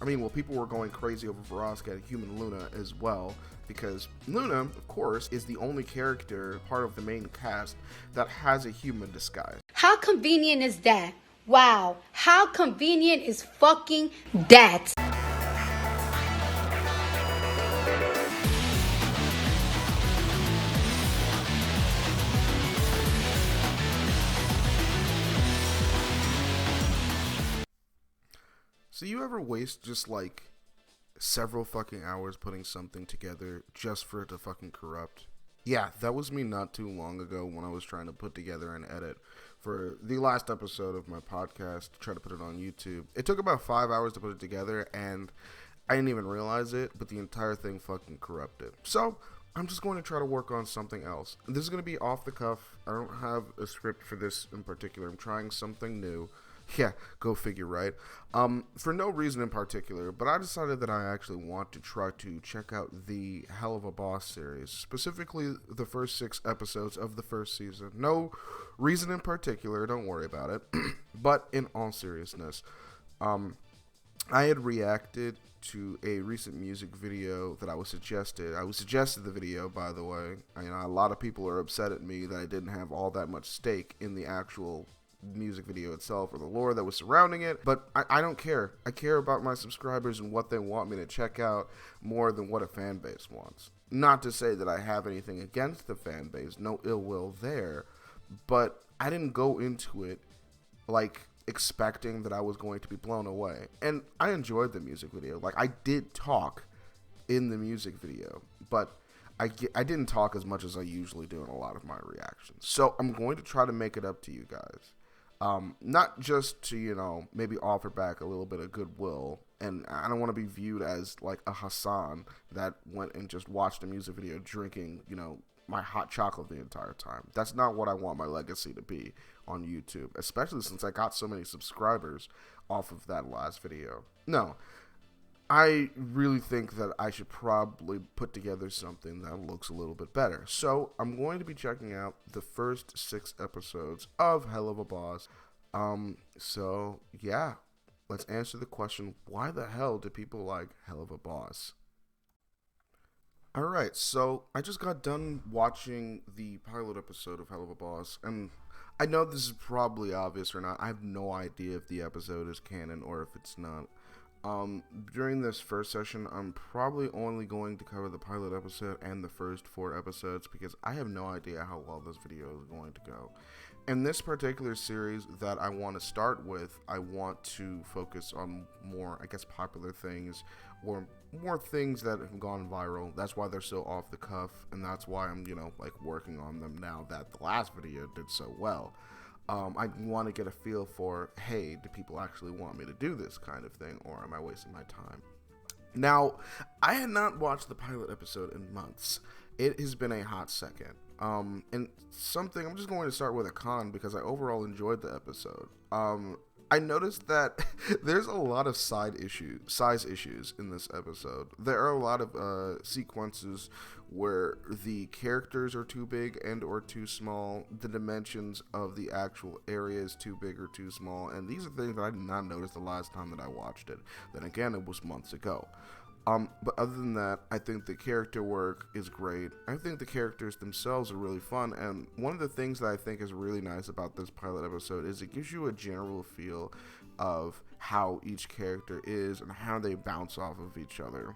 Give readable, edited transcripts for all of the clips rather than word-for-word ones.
I mean, well, people were going crazy over Veronica and Human Luna as well, because Luna, of course, is the only character, part of the main cast, that has a human disguise. How convenient is that? Wow, how convenient is fucking that? So you ever waste just like several fucking hours putting something together just for it to fucking corrupt? Yeah, that was me not too long ago when I was trying to put together an edit for the last episode of my podcast to try to put it on YouTube. It took about 5 hours to put it together, and I didn't even realize it, but the entire thing fucking corrupted. So I'm just going to try to work on something else. This is going to be off the cuff. I don't have a script for this in particular. I'm trying something new. Yeah, go figure, right? For no reason in particular, but I decided that I actually want to try to check out the Helluva Boss series, specifically the first 6 episodes of the first season. No reason in particular, don't worry about it. But in all seriousness, I had reacted to a recent music video that I was suggested. I was suggested the video, by the way. A lot of people are upset at me that I didn't have all that much stake in the actual music video itself or the lore that was surrounding it, but I don't care. I care about my subscribers and what they want me to check out more than what a fan base wants. Not to say that I have anything against the fan base, no ill will there, but I didn't go into it like expecting that I was going to be blown away. And I enjoyed the music video. Like, I did talk in the music video, but I didn't talk as much as I usually do in a lot of my reactions. So I'm going to try to make it up to you guys. Not just to, maybe offer back a little bit of goodwill, and I don't want to be viewed as like a Hassan that went and just watched a music video drinking, my hot chocolate the entire time. That's not what I want my legacy to be on YouTube, especially since I got so many subscribers off of that last video. No, I really think that I should probably put together something that looks a little bit better. So I'm going to be checking out the first 6 episodes of Helluva Boss. So yeah, let's answer the question, why the hell do people like Helluva Boss? Alright, so I just got done watching the pilot episode of Helluva Boss, and I know this is probably obvious or not. I have no idea if the episode is canon or if it's not. During this first session, I'm probably only going to cover the pilot episode and the first 4 episodes because I have no idea how well this video is going to go. In this particular series that I want to start with, I want to focus on more, popular things or more things that have gone viral. That's why they're so off the cuff, and that's why I'm, working on them now that the last video did so well. I want to get a feel for, hey, do people actually want me to do this kind of thing, or am I wasting my time? Now, I had not watched the pilot episode in months. It has been a hot second. And something, I'm just going to start with a con because I overall enjoyed the episode. I noticed that there's a lot of size issues in this episode. There are a lot of sequences where the characters are too big and or too small. The dimensions of the actual area is too big or too small. And these are things that I did not notice the last time that I watched it. Then again, it was months ago. But other than that, I think the character work is great. I think the characters themselves are really fun, and one of the things that I think is really nice about this pilot episode is it gives you a general feel of how each character is and how they bounce off of each other.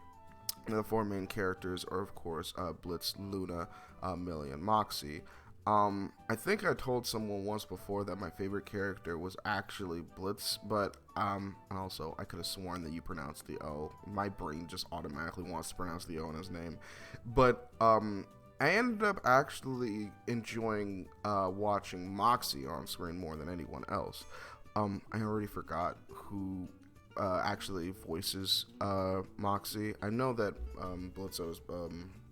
And the 4 main characters are, of course, Blitz, Luna, Millie, and Moxie. I think I told someone once before that my favorite character was actually Blitz, but, and also I could have sworn that you pronounced the O. My brain just automatically wants to pronounce the O in his name. But, I ended up actually enjoying, watching Moxie on screen more than anyone else. I already forgot who, actually voices, Moxie. I know that, Blitzo's,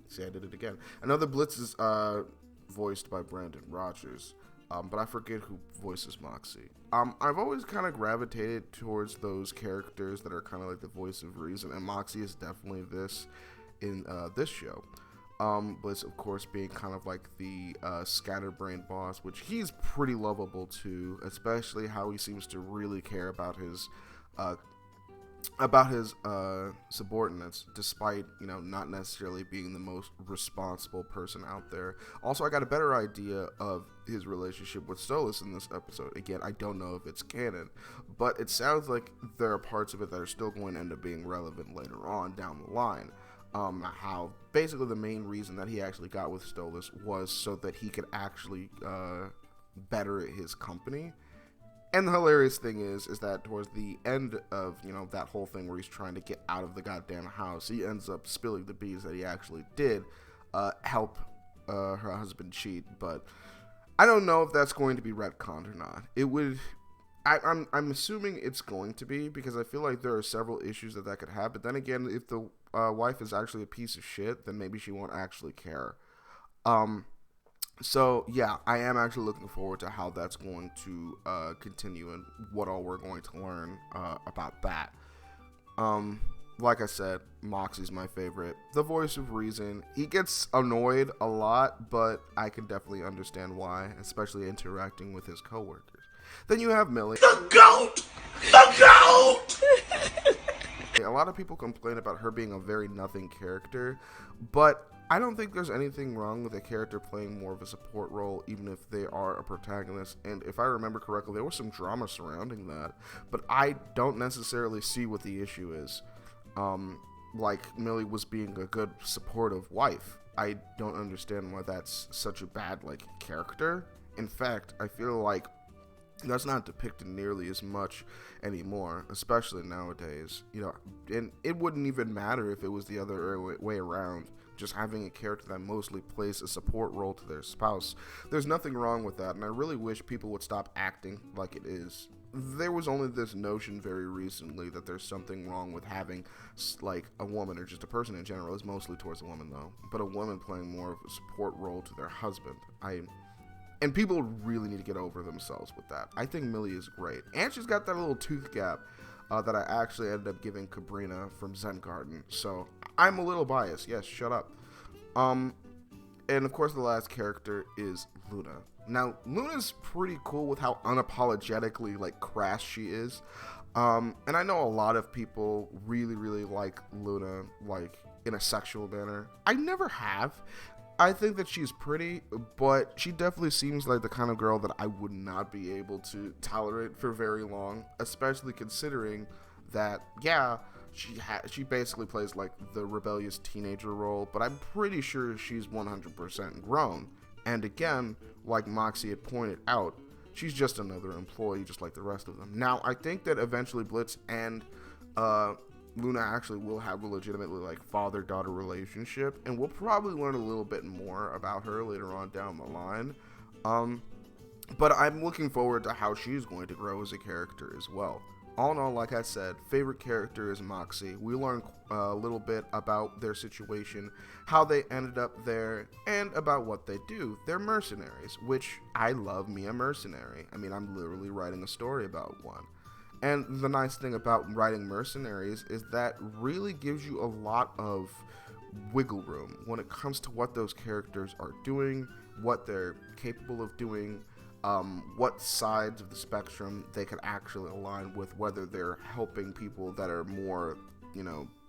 see, I did it again. I know that Blitz is, voiced by Brandon Rogers, but I forget who voices Moxie. I've always kind of gravitated towards those characters that are kind of like the voice of reason, and Moxie is definitely this in this show. Blitz, of course, being kind of like the scatterbrained boss, which he's pretty lovable too, especially how he seems to really care about his about his subordinates, despite not necessarily being the most responsible person out there. Also, I got a better idea of his relationship with Stolas in this episode. Again, I don't know if it's canon, but it sounds like there are parts of it that are still going to end up being relevant later on down the line. How basically the main reason that he actually got with Stolas was so that he could actually better his company. And the hilarious thing is that towards the end of, that whole thing where he's trying to get out of the goddamn house, he ends up spilling the beans that he actually did help her husband cheat. But I don't know if that's going to be retconned or not. It would... I'm assuming it's going to be, because I feel like there are several issues that could have. But then again, if the wife is actually a piece of shit, then maybe she won't actually care. So, yeah, I am actually looking forward to how that's going to continue and what all we're going to learn about that. Like I said, Moxie's my favorite. The voice of reason. He gets annoyed a lot, but I can definitely understand why, especially interacting with his coworkers. Then you have Millie. The GOAT! The GOAT! A lot of people complain about her being a very nothing character, but I don't think there's anything wrong with a character playing more of a support role, even if they are a protagonist. And if I remember correctly, there was some drama surrounding that, but I don't necessarily see what the issue is. Like Millie was being a good supportive wife. I don't understand why that's such a bad character. In fact, I feel like that's not depicted nearly as much anymore, especially nowadays. And it wouldn't even matter if it was the other way around. Just having a character that mostly plays a support role to their spouse. There's nothing wrong with that, and I really wish people would stop acting like it is. There was only this notion very recently that there's something wrong with having a woman, or just a person in general, is mostly towards a woman though, but a woman playing more of a support role to their husband. And people really need to get over themselves with that. I think Millie is great. And she's got that little tooth gap that I actually ended up giving Cabrina from Zen Garden. So I'm a little biased. Yes, shut up. And of course the last character is Luna. Now, Luna's pretty cool with how unapologetically crass she is. And I know a lot of people really, really like Luna, in a sexual manner. I never have. I think that she's pretty, but she definitely seems like the kind of girl that I would not be able to tolerate for very long, especially considering that, yeah, she basically plays the rebellious teenager role, but I'm pretty sure she's 100% grown. And again, like Moxie had pointed out, she's just another employee just like the rest of them. Now, I think that eventually Blitz and Luna actually will have a legitimately father-daughter relationship, and we'll probably learn a little bit more about her later on down the line. But I'm looking forward to how she's going to grow as a character as well. All in all, like I said, favorite character is Moxie. We learn a little bit about their situation, how they ended up there, and about what they do. They're mercenaries, which I love me a mercenary. I mean, I'm literally writing a story about one. And the nice thing about writing mercenaries is that really gives you a lot of wiggle room when it comes to what those characters are doing, what they're capable of doing, what sides of the spectrum they can actually align with, whether they're helping people that are more,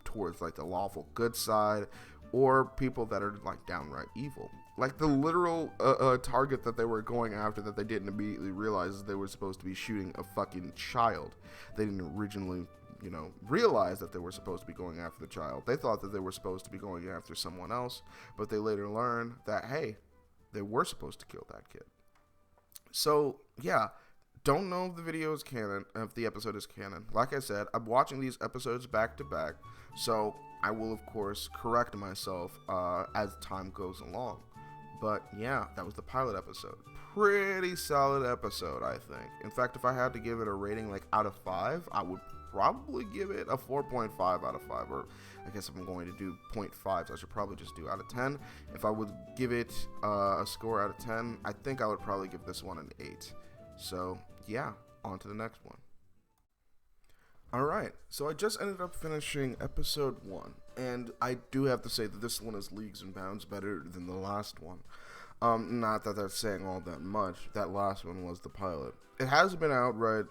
towards the lawful good side, or people that are downright evil. The literal target that they were going after that they didn't immediately realize is they were supposed to be shooting a fucking child. They didn't originally, realize that they were supposed to be going after the child. They thought that they were supposed to be going after someone else, but they later learned that, hey, they were supposed to kill that kid. So, yeah, don't know if the video is canon, if the episode is canon. Like I said, I'm watching these episodes back to back, so I will, of course, correct myself as time goes along. But yeah, that was the pilot episode. Pretty solid episode, I think. In fact, if I had to give it a rating out of 5, I would probably give it a 4.5 out of 5. Or I guess if I'm going to do 0.5, so I should probably just do out of 10. If I would give it a score out of 10, I think I would probably give this one an 8. So yeah, on to the next one. Alright, so I just ended up finishing episode 1, and I do have to say that this one is leagues and bounds better than the last one. Not that that's saying all that much. That last one was the pilot. It has been out right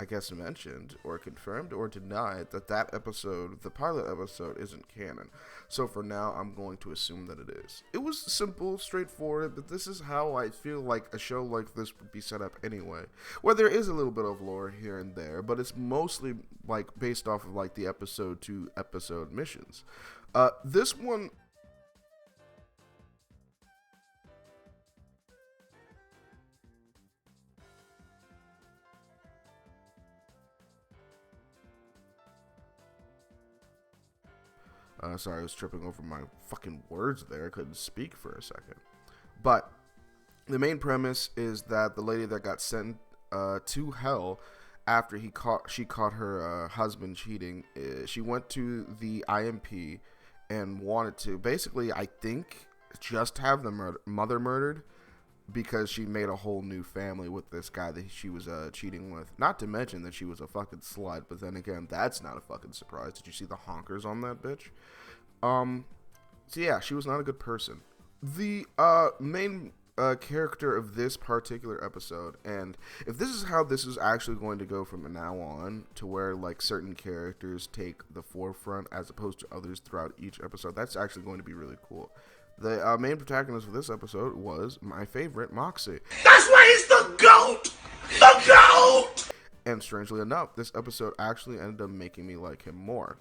I guess, mentioned or confirmed or denied that episode, the pilot episode, isn't canon. So for now, I'm going to assume that it is. It was simple, straightforward, but this is how I feel like a show like this would be set up anyway. Where there is a little bit of lore here and there, but it's mostly like based off of like the episode to episode missions. This one. Sorry, I was tripping over my fucking words there. I couldn't speak for a second. But the main premise is that the lady that got sent to hell after she caught her husband cheating, she went to the IMP and wanted to basically, I think, just have the mother murdered because she made a whole new family with this guy that she was cheating with. Not to mention that she was a fucking slut, but then again, that's not a fucking surprise. Did you see the honkers on that bitch? So yeah, she was not a good person. The main character of this particular episode, and if this is how this is actually going to go from now on, to where like certain characters take the forefront as opposed to others throughout each episode, that's actually going to be really cool. The main protagonist of this episode was my favorite, Moxie. That's why he's the GOAT! The GOAT! And strangely enough, this episode actually ended up making me like him more.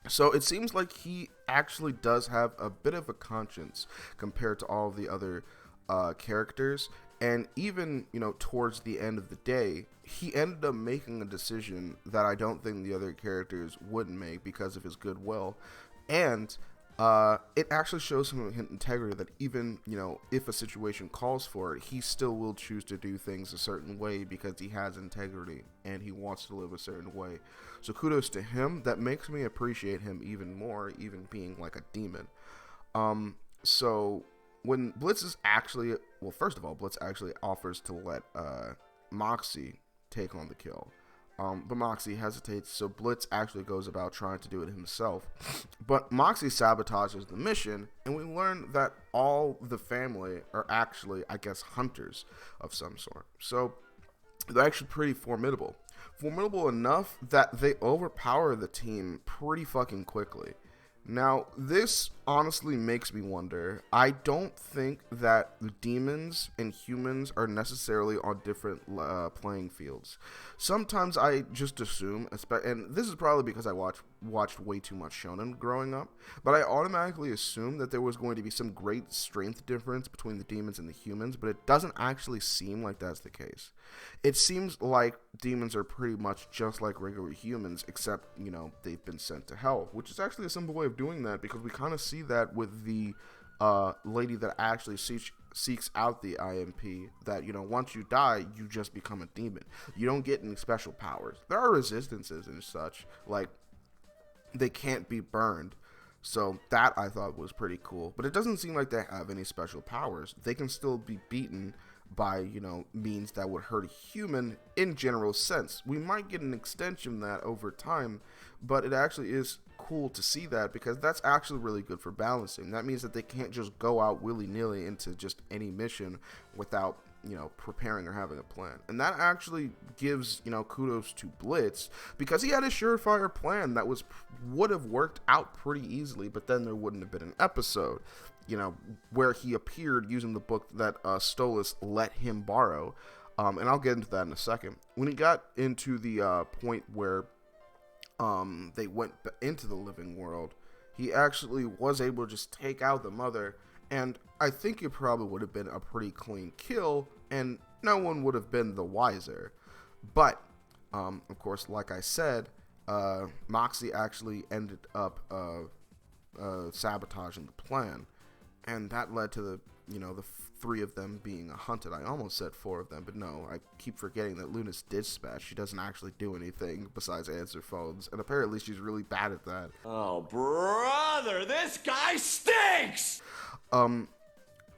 So it seems like he actually does have a bit of a conscience compared to all of the other characters. And even, towards the end of the day, he ended up making a decision that I don't think the other characters would make because of his goodwill. And it actually shows him integrity that even, if a situation calls for it, he still will choose to do things a certain way because he has integrity and he wants to live a certain way. So kudos to him. That makes me appreciate him even more, even being like a demon. So when Blitz is actually, first of all, Blitz actually offers to let Moxie take on the kill. But Moxie hesitates, so Blitz actually goes about trying to do it himself. But Moxie sabotages the mission, and we learn that all the family are actually, I guess, hunters of some sort. So they're actually pretty formidable. Formidable enough that they overpower the team pretty fucking quickly. Now, this honestly makes me wonder. I don't think that demons and humans are necessarily on different playing fields. Sometimes I just assume, and this is probably because I watched way too much shonen growing up, but I automatically assumed that there was going to be some great strength difference between the demons and the humans, but it doesn't actually seem like that's the case. It seems like demons are pretty much just like regular humans, except, they've been sent to hell, which is actually a simple way of doing that because we kind of see that with the lady that actually seeks out the IMP, that, once you die, you just become a demon. You don't get any special powers. There are resistances and such, like they can't be burned. So that I thought was pretty cool. But it doesn't seem like they have any special powers. They can still be beaten by, means that would hurt a human in general sense. We might get an extension of that over time, but it actually is cool to see that because that's actually really good for balancing. That means that they can't just go out willy-nilly into just any mission without, preparing or having a plan. And that actually gives, kudos to Blitz because he had a surefire plan that would have worked out pretty easily, but then there wouldn't have been an episode, where he appeared using the book that Stolas let him borrow. And I'll get into that in a second. When he got into the point where they went into the living world, he actually was able to just take out the mother, and I think it probably would have been a pretty clean kill, and no one would have been the wiser. But, of course, like I said, Moxie actually ended up sabotaging the plan, and that led to the three of them being hunted. I almost said four of them, but no, I keep forgetting that Luna's dispatch. She doesn't actually do anything besides answer phones, and apparently she's really bad at that. Oh, brother, this guy stinks!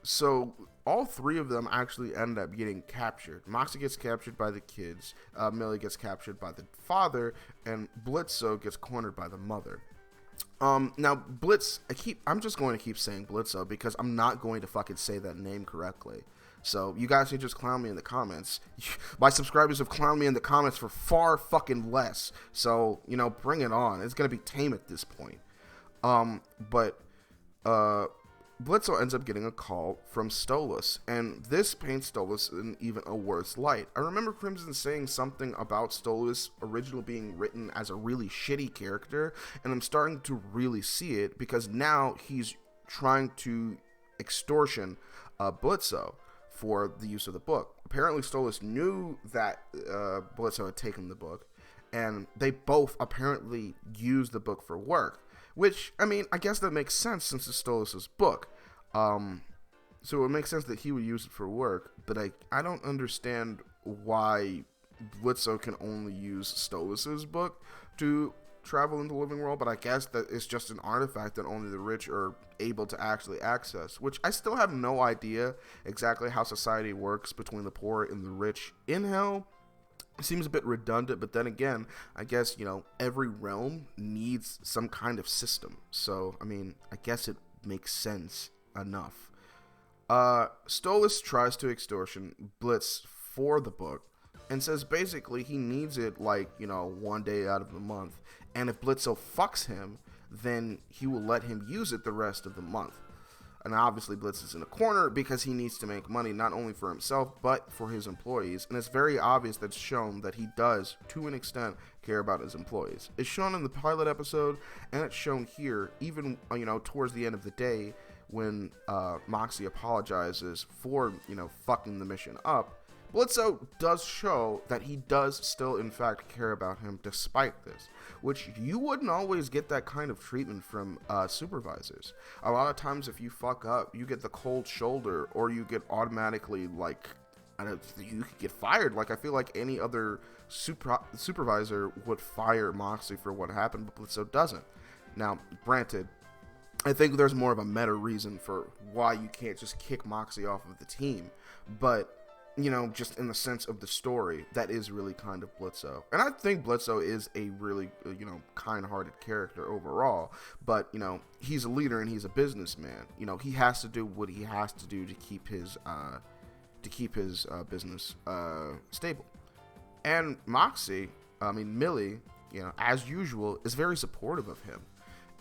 So all three of them actually end up getting captured. Moxie gets captured by the kids, Millie gets captured by the father, and Blitzo gets cornered by the mother. Now Blitz, I'm just going to keep saying Blitzo because I'm not going to fucking say that name correctly. So you guys can just clown me in the comments. My subscribers have clowned me in the comments for far fucking less. So, bring it on. It's going to be tame at this point. But Blitzo ends up getting a call from Stolas, and this paints Stolas in even a worse light. I remember Crimson saying something about Stolas originally being written as a really shitty character, and I'm starting to really see it because now he's trying to extortion Blitzo for the use of the book. Apparently Stolas knew that Blitzo had taken the book, and they both apparently used the book for work. Which, I guess that makes sense since it's Stolas' book. So it makes sense that he would use it for work, but I don't understand why Blitzo can only use Stolas' book to travel in the living world, but I guess that it's just an artifact that only the rich are able to actually access, which I still have no idea exactly how society works between the poor and the rich in Hell. It seems a bit redundant, but then again, I guess, every realm needs some kind of system. So, I guess it makes sense enough. Stolas tries to extortion Blitz for the book and says basically he needs it 1 day out of the month. And if Blitzo fucks him, then he will let him use it the rest of the month. And obviously Blitz is in a corner because he needs to make money not only for himself, but for his employees. And it's very obvious that's shown that he does, to an extent, care about his employees. It's shown in the pilot episode, and it's shown here, even, towards the end of the day, when Moxie apologizes for, fucking the mission up. Blitzo does show that he does still, in fact, care about him despite this, which you wouldn't always get that kind of treatment from supervisors. A lot of times if you fuck up, you get the cold shoulder, or you get automatically, you could get fired. I feel like any other supervisor would fire Moxie for what happened, but Blitzo doesn't. Now, granted, I think there's more of a meta reason for why you can't just kick Moxie off of the team, but just in the sense of the story, that is really kind of Blitzo. And I think Blitzo is a really, kind-hearted character overall. But, he's a leader and he's a businessman. He has to do what he has to do to keep his business stable. And Moxie, Millie, as usual, is very supportive of him.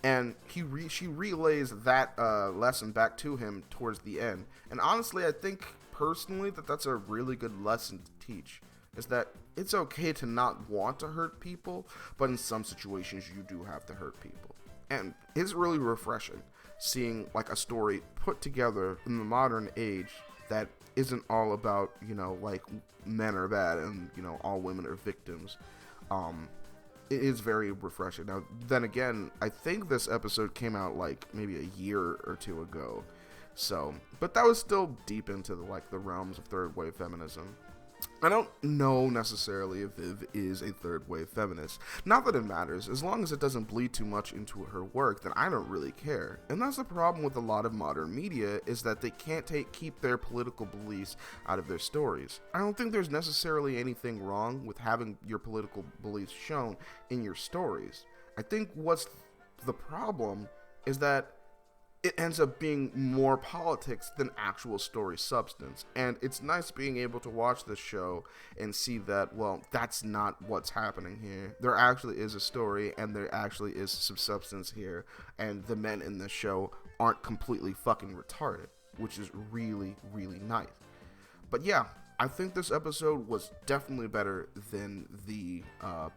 And she relays that lesson back to him towards the end. And honestly, I think personally that's a really good lesson to teach, is that it's okay to not want to hurt people, but in some situations you do have to hurt people. And it's really refreshing seeing a story put together in the modern age that isn't all about men are bad and all women are victims. It is very refreshing. Now then again, I think this episode came out maybe a year or two ago. So, but that was still deep into the realms of third wave feminism. I don't know necessarily if Viv is a third wave feminist. Not that it matters. As long as it doesn't bleed too much into her work, then I don't really care. And that's the problem with a lot of modern media, is that they can't keep their political beliefs out of their stories. I don't think there's necessarily anything wrong with having your political beliefs shown in your stories. I think what's the problem is that it ends up being more politics than actual story substance. And it's nice being able to watch this show and see that, well, that's not what's happening here. There actually is a story, and there actually is some substance here, and the men in this show aren't completely fucking retarded, which is really, really nice. But yeah, I think this episode was definitely better than the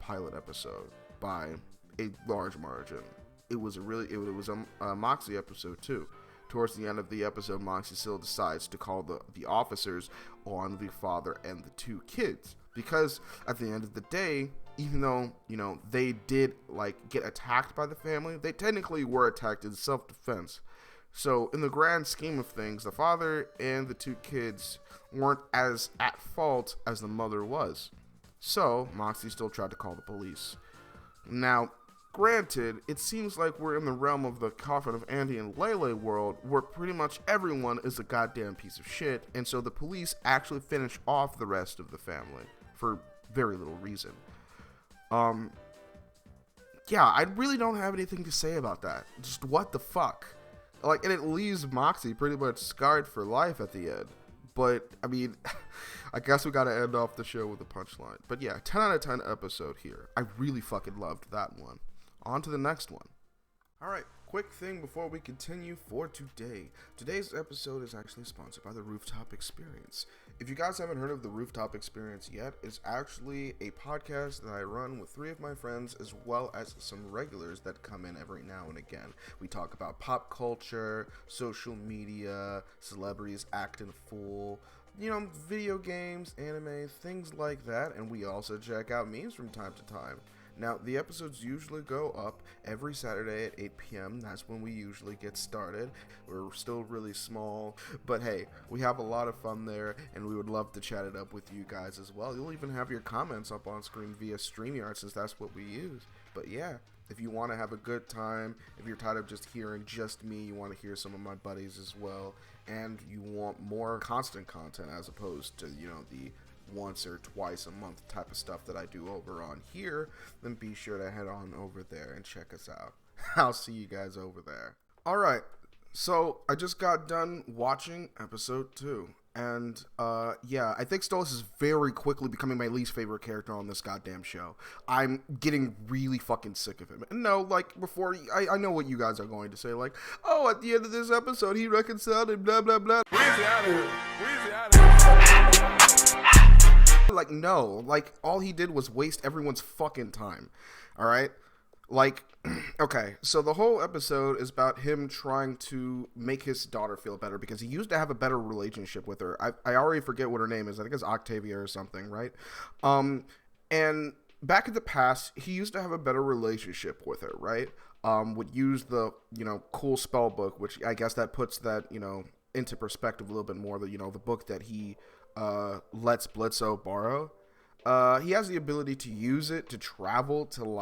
pilot episode by a large margin. It was a Moxie episode too. Towards the end of the episode, Moxie still decides to call the officers on the father and the two kids, because at the end of the day, even though they did get attacked by the family, they technically were attacked in self-defense. So in the grand scheme of things, the father and the two kids weren't as at fault as the mother was. So Moxie still tried to call the police. Now, granted, it seems like we're in the realm of the Coffin of Andy and Lele world, where pretty much everyone is a goddamn piece of shit, and so the police actually finish off the rest of the family for very little reason. Yeah, I really don't have anything to say about that. Just what the fuck? And it leaves Moxie pretty much scarred for life at the end. But, I mean, I guess we gotta end off the show with a punchline. But yeah, 10 out of 10 episode here. I really fucking loved that one. On to the next one. Alright, quick thing before we continue for today. Today's episode is actually sponsored by the Rooftop Experience. If you guys haven't heard of the Rooftop Experience yet, it's actually a podcast that I run with 3 of my friends, as well as some regulars that come in every now and again. We talk about pop culture, social media, celebrities acting fool, video games, anime, things like that, and we also check out memes from time to time. Now, the episodes usually go up every Saturday at 8 p.m. That's when we usually get started. We're still really small, but hey, we have a lot of fun there, and we would love to chat it up with you guys as well. You'll even have your comments up on screen via StreamYard, since that's what we use. But yeah, if you want to have a good time, if you're tired of just hearing just me, you want to hear some of my buddies as well, and you want more constant content as opposed to, the once or twice a month type of stuff that I do over on here, then be sure to head on over there and check us out. I'll see you guys over there. Alright, so I just got done watching episode 2. And, yeah, I think Stolas is very quickly becoming my least favorite character on this goddamn show. I'm getting really fucking sick of him. And no, before, I know what you guys are going to say, oh, at the end of this episode, he reconciled and blah, blah, blah. Weezy out of here. Weezy out of here. No, all he did was waste everyone's fucking time. Alright? Okay, so the whole episode is about him trying to make his daughter feel better because he used to have a better relationship with her. I already forget what her name is. I think it's Octavia or something, right? And back in the past, he used to have a better relationship with her, right? Would use the, cool spell book, which I guess that puts that, into perspective a little bit more. The book that he lets Blitzo borrow. He has the ability to use it to travel to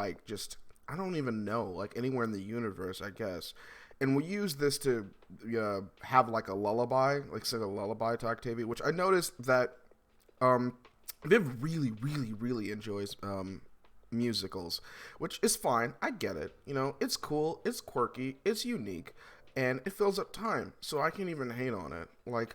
I don't even know, anywhere in the universe, I guess. And we use this to have a lullaby, sing a lullaby to Octavia, which I noticed that Viv really, really, really enjoys musicals, which is fine. I get it. It's cool, it's quirky, it's unique, and it fills up time, so I can't even hate on it.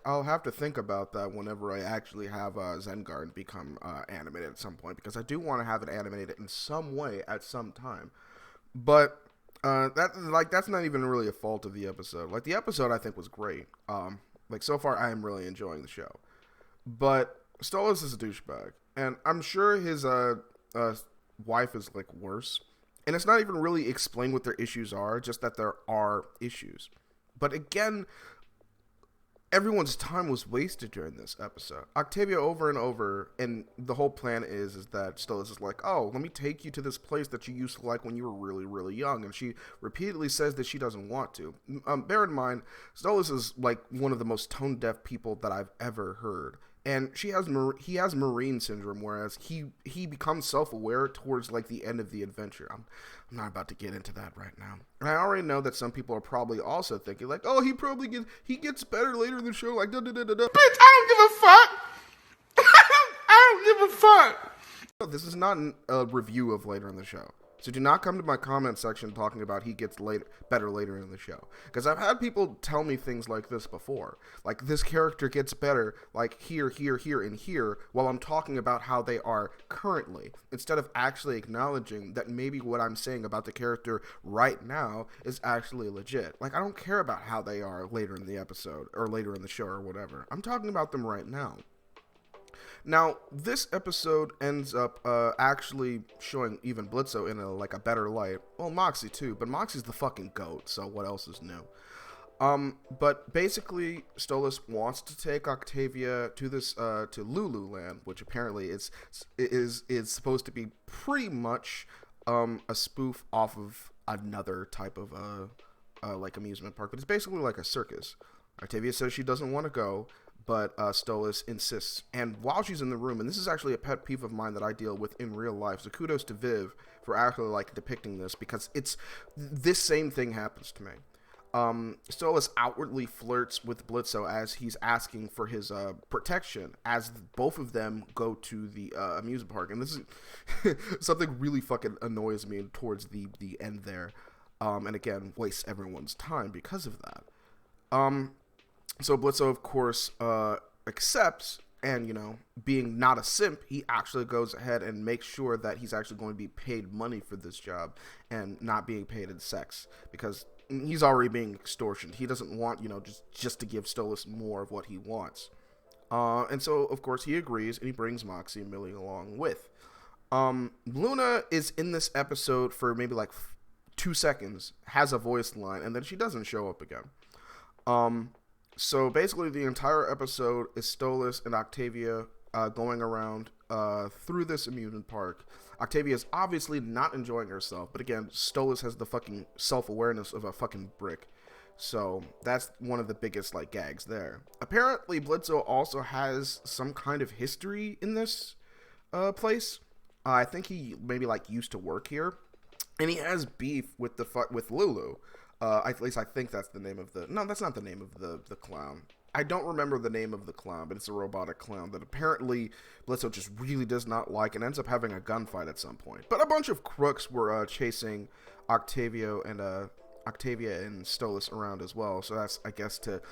I'll have to think about that whenever I actually have Zengarden become animated at some point, because I do want to have it animated in some way at some time. But that's not even really a fault of the episode. The episode I think was great. So far I am really enjoying the show. But Stolas is a douchebag, and I'm sure his wife is worse. And it's not even really explained what their issues are, just that there are issues. But again, everyone's time was wasted during this episode. Octavia over and over, and the whole plan is that Stolas is oh, let me take you to this place that you used to like when you were really, really young. And she repeatedly says that she doesn't want to. Bear in mind, Stolas is one of the most tone-deaf people that I've ever heard. And he has marine syndrome, whereas he becomes self-aware towards the end of the adventure. I'm not about to get into that right now. And I already know that some people are probably also thinking oh, he gets better later in the show, da da da da da. Bitch, I don't give a fuck. I don't give a fuck. This is not a review of later in the show. So do not come to my comment section talking about he gets better later in the show. Because I've had people tell me things like this before. This character gets better, here, here, here, and here, while I'm talking about how they are currently. Instead of actually acknowledging that maybe what I'm saying about the character right now is actually legit. I don't care about how they are later in the episode, or later in the show, or whatever. I'm talking about them right now. Now, this episode ends up actually showing even Blitzo in a better light. Well, Moxie too, but Moxie's the fucking GOAT, so what else is new? But basically, Stolas wants to take Octavia to this to Lululand, which apparently is supposed to be pretty much a spoof off of another type of amusement park, but it's basically like a circus. Octavia says she doesn't want to go, but Stolas insists. And while she's in the room, and this is actually a pet peeve of mine that I deal with in real life, so kudos to Viv for actually depicting this, because this same thing happens to me. Stolas outwardly flirts with Blitzo as he's asking for his protection, as both of them go to the amusement park. And this is something really fucking annoys me towards the end there, and again wastes everyone's time because of that. So Blitzo, of course, accepts, and, being not a simp, he actually goes ahead and makes sure that he's actually going to be paid money for this job and not being paid in sex, because he's already being extortioned. He doesn't want, just to give Stolas more of what he wants. And so, of course, he agrees, and he brings Moxie and Millie along with. Luna is in this episode for maybe like 2 seconds, has a voice line, and then she doesn't show up again. So basically the entire episode is Stolas and Octavia going around through this amusement park. Octavia is obviously not enjoying herself, but again, Stolas has the fucking self-awareness of a fucking brick. So that's one of the biggest like gags there. Apparently Blitzo also has some kind of history in this place. I think he maybe like used to work here, and he has beef with with Lulu. At least I think that's the name of the... No, that's not the name of the clown. I don't remember the name of the clown, but it's a robotic clown that apparently Blitzo just really does not like and ends up having a gunfight at some point. But a bunch of crooks were chasing Octavia and Stolas around as well. So that's, I guess, to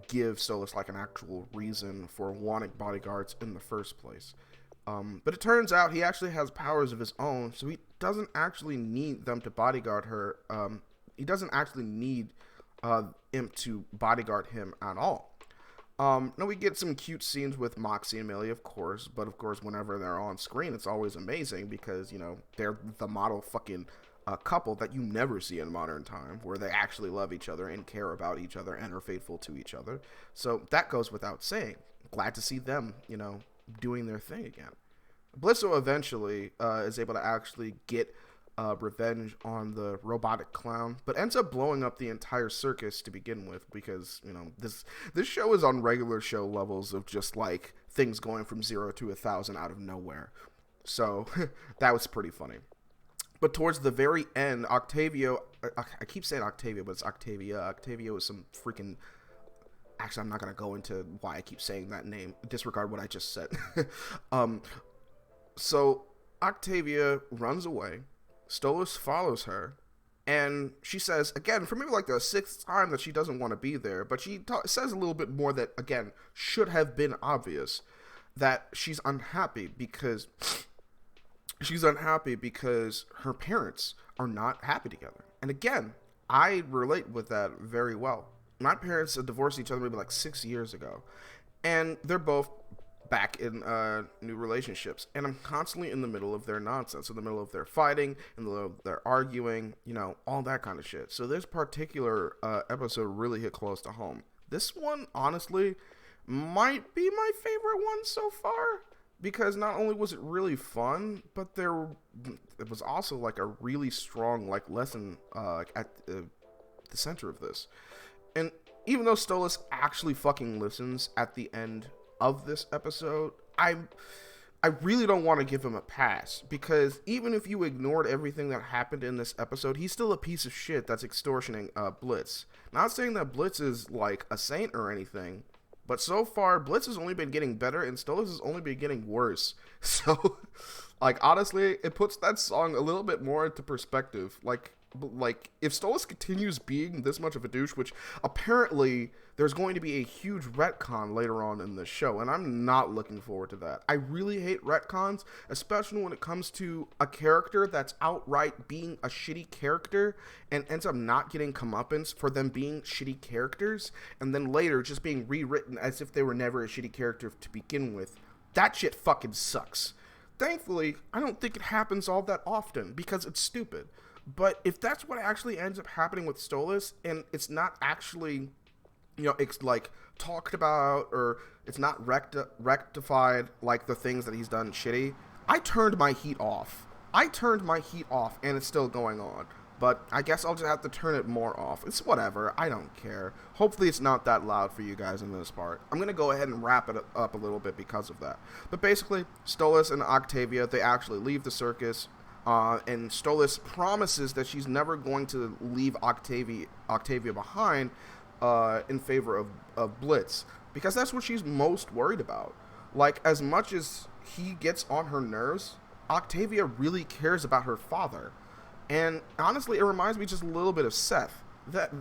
give Stolas like an actual reason for wanting bodyguards in the first place. But it turns out he actually has powers of his own, so he doesn't actually need them to bodyguard her. He doesn't actually need Imp to bodyguard him at all. Now we get some cute scenes with Moxie and Millie, of course, but of course whenever they're on screen, it's always amazing because, they're the model fucking couple that you never see in modern time, where they actually love each other and care about each other and are faithful to each other. So that goes without saying. Glad to see them, doing their thing again. Blitzo eventually is able to actually get revenge on the robotic clown, but ends up blowing up the entire circus to begin with because, this show is on regular show levels of just like things going from 0 to 1,000 out of nowhere. So that was pretty funny. But towards the very end, Octavia, I keep saying Octavia, but it's Octavia. Octavia was some freaking... Actually, I'm not going to go into why I keep saying that name. Disregard what I just said. So Octavia runs away. Stolas follows her, and she says, again, for maybe like the 6th time that she doesn't want to be there, but she says a little bit more that, again, should have been obvious, that she's unhappy because her parents are not happy together. And again, I relate with that very well. My parents divorced each other maybe like 6 years ago, and they're both back in new relationships, and I'm constantly in the middle of their nonsense, in the middle of their fighting, in the middle of their arguing, all that kind of shit. So this particular episode really hit close to home. This one, honestly, might be my favorite one so far, because not only was it really fun, but it was also like a really strong like lesson at the center of this. And even though Stolas actually fucking listens at the end of this episode, I really don't want to give him a pass, because even if you ignored everything that happened in this episode, he's still a piece of shit that's extortioning Blitz. Not saying that Blitz is like a saint or anything, but so far Blitz has only been getting better and Stolas has only been getting worse. So like honestly, it puts that song a little bit more into perspective. Like if Stolas continues being this much of a douche, which apparently there's going to be a huge retcon later on in the show, and I'm not looking forward to that. I really hate retcons, especially when it comes to a character that's outright being a shitty character and ends up not getting comeuppance for them being shitty characters, and then later just being rewritten as if they were never a shitty character to begin with. That shit fucking sucks. Thankfully, I don't think it happens all that often, because it's stupid. But if that's what actually ends up happening with Stolas, and it's not actually, it's like talked about, or it's not rectified like the things that he's done shitty, I turned my heat off, and it's still going on. But I guess I'll just have to turn it more off. It's whatever. I don't care. Hopefully it's not that loud for you guys in this part. I'm going to go ahead and wrap it up a little bit because of that. But basically, Stolas and Octavia, they actually leave the circus. And Stolas promises that she's never going to leave Octavia behind in favor of Blitz, because that's what she's most worried about. Like, as much as he gets on her nerves, Octavia really cares about her father. And honestly, it reminds me just a little bit of Seth. That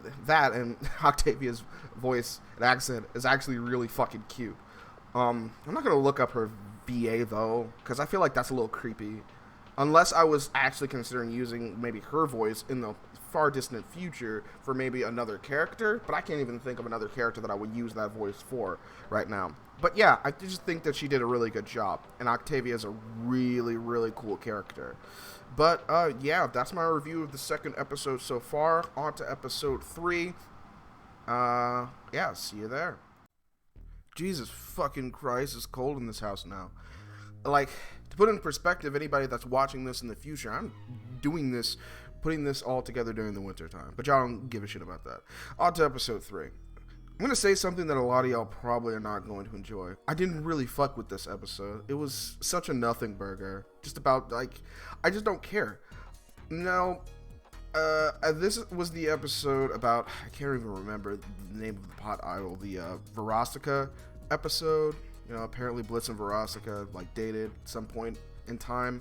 and Octavia's voice and accent is actually really fucking cute. I'm not gonna look up her VA though, because I feel like that's a little creepy. Unless I was actually considering using maybe her voice in the far distant future for maybe another character, but I can't even think of another character that I would use that voice for right now. But yeah, I just think that she did a really good job, and Octavia is a really, really cool character. But yeah, that's my review of the second episode so far. On to episode 3. Yeah, see you there. Jesus fucking Christ, it's cold in this house now. Like, to put in perspective, anybody that's watching this in the future, I'm doing this, putting this all together during the winter time. But y'all don't give a shit about that. On to episode 3. I'm going to say something that a lot of y'all probably are not going to enjoy. I didn't really fuck with this episode. It was such a nothing burger. Just about, like, I just don't care. Now, this was the episode about, I can't even remember the name of the pot idol, the Verostica episode. You know, apparently Blitz and Verostica, like, dated at some point in time.